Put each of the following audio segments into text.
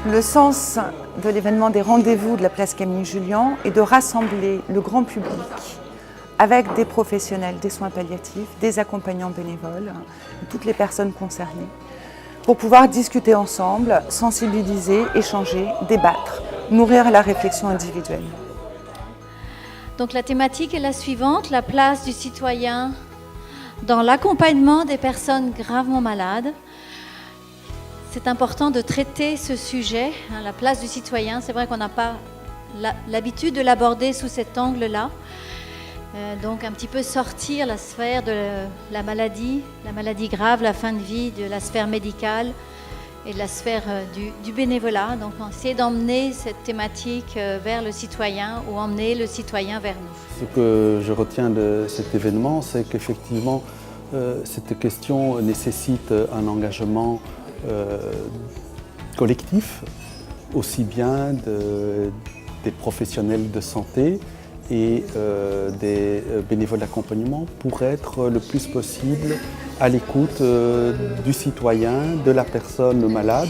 Le sens de l'événement des rendez-vous de la place Camille-Julian est de rassembler le grand public avec des professionnels des soins palliatifs, des accompagnants bénévoles, toutes les personnes concernées, pour pouvoir discuter ensemble, sensibiliser, échanger, débattre, nourrir la réflexion individuelle. Donc la thématique est la suivante, la place du citoyen dans l'accompagnement des personnes gravement malades. C'est important de traiter ce sujet, la place du citoyen. C'est vrai qu'on n'a pas l'habitude de l'aborder sous cet angle-là. Donc un petit peu sortir la sphère de la maladie grave, la fin de vie, de la sphère médicale et de la sphère du bénévolat. Donc on essaie d'emmener cette thématique vers le citoyen ou emmener le citoyen vers nous. Ce que je retiens de cet événement, c'est qu'effectivement cette question nécessite un engagement collectif, aussi bien des professionnels de santé et des bénévoles d'accompagnement pour être le plus possible à l'écoute du citoyen, de la personne malade.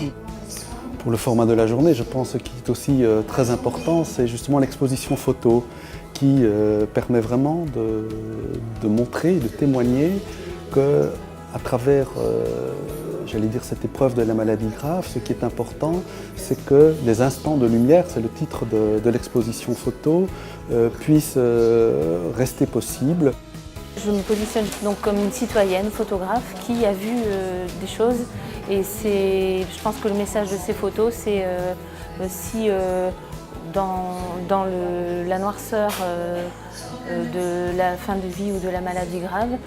Pour le format de la journée, je pense ce qui est aussi très important, c'est justement l'exposition photo qui permet vraiment de montrer, de témoigner qu'à travers j'allais dire cette épreuve de la maladie grave, ce qui est important, c'est que les instants de lumière, c'est le titre de l'exposition photo, puissent rester possibles. Je me positionne donc comme une citoyenne photographe qui a vu des choses et je pense que le message de ces photos, c'est aussi dans la noirceur de la fin de vie ou de la maladie grave,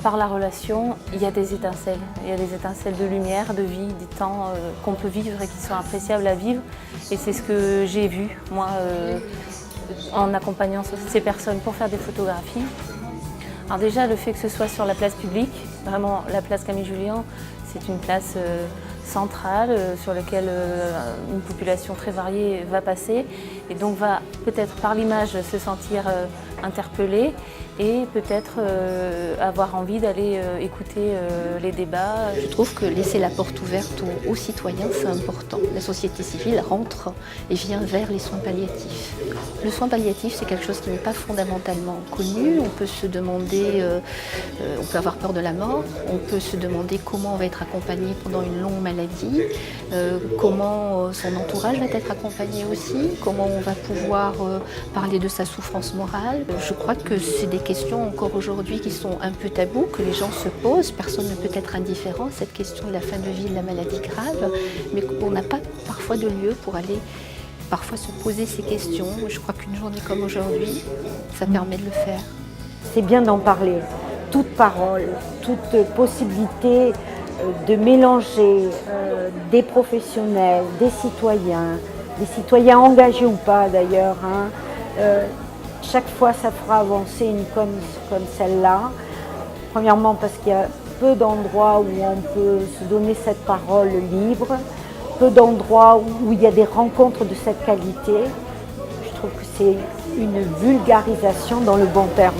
par la relation, il y a des étincelles. Il y a des étincelles de lumière, de vie, des temps qu'on peut vivre et qui sont appréciables à vivre. Et c'est ce que j'ai vu, moi, en accompagnant ces personnes pour faire des photographies. Alors déjà, le fait que ce soit sur la place publique, vraiment la place Camille-Julian, c'est une place centrale sur laquelle une population très variée va passer et donc va peut-être par l'image se sentir interpellée et peut-être avoir envie d'aller écouter les débats. Je trouve que laisser la porte ouverte aux citoyens, c'est important. La société civile rentre et vient vers les soins palliatifs. Le soin palliatif, c'est quelque chose qui n'est pas fondamentalement connu. On peut se demander, on peut avoir peur de la mort, on peut se demander comment on va être accompagné pendant une longue maladie, comment son entourage va être accompagné aussi, comment on va pouvoir parler de sa souffrance morale. Je crois que c'est des questions encore aujourd'hui qui sont un peu tabous, que les gens se posent. Personne ne peut être indifférent à cette question de la fin de vie, de la maladie grave, mais qu'on n'a pas parfois de lieu pour aller parfois se poser ces questions. Je crois qu'une journée comme aujourd'hui, ça permet de le faire. C'est bien d'en parler. Toute parole, toute possibilité de mélanger des professionnels, des citoyens engagés ou pas d'ailleurs, chaque fois, ça fera avancer une comme celle-là. Premièrement, parce qu'il y a peu d'endroits où on peut se donner cette parole libre, peu d'endroits où il y a des rencontres de cette qualité. Je trouve que c'est une vulgarisation dans le bon terme.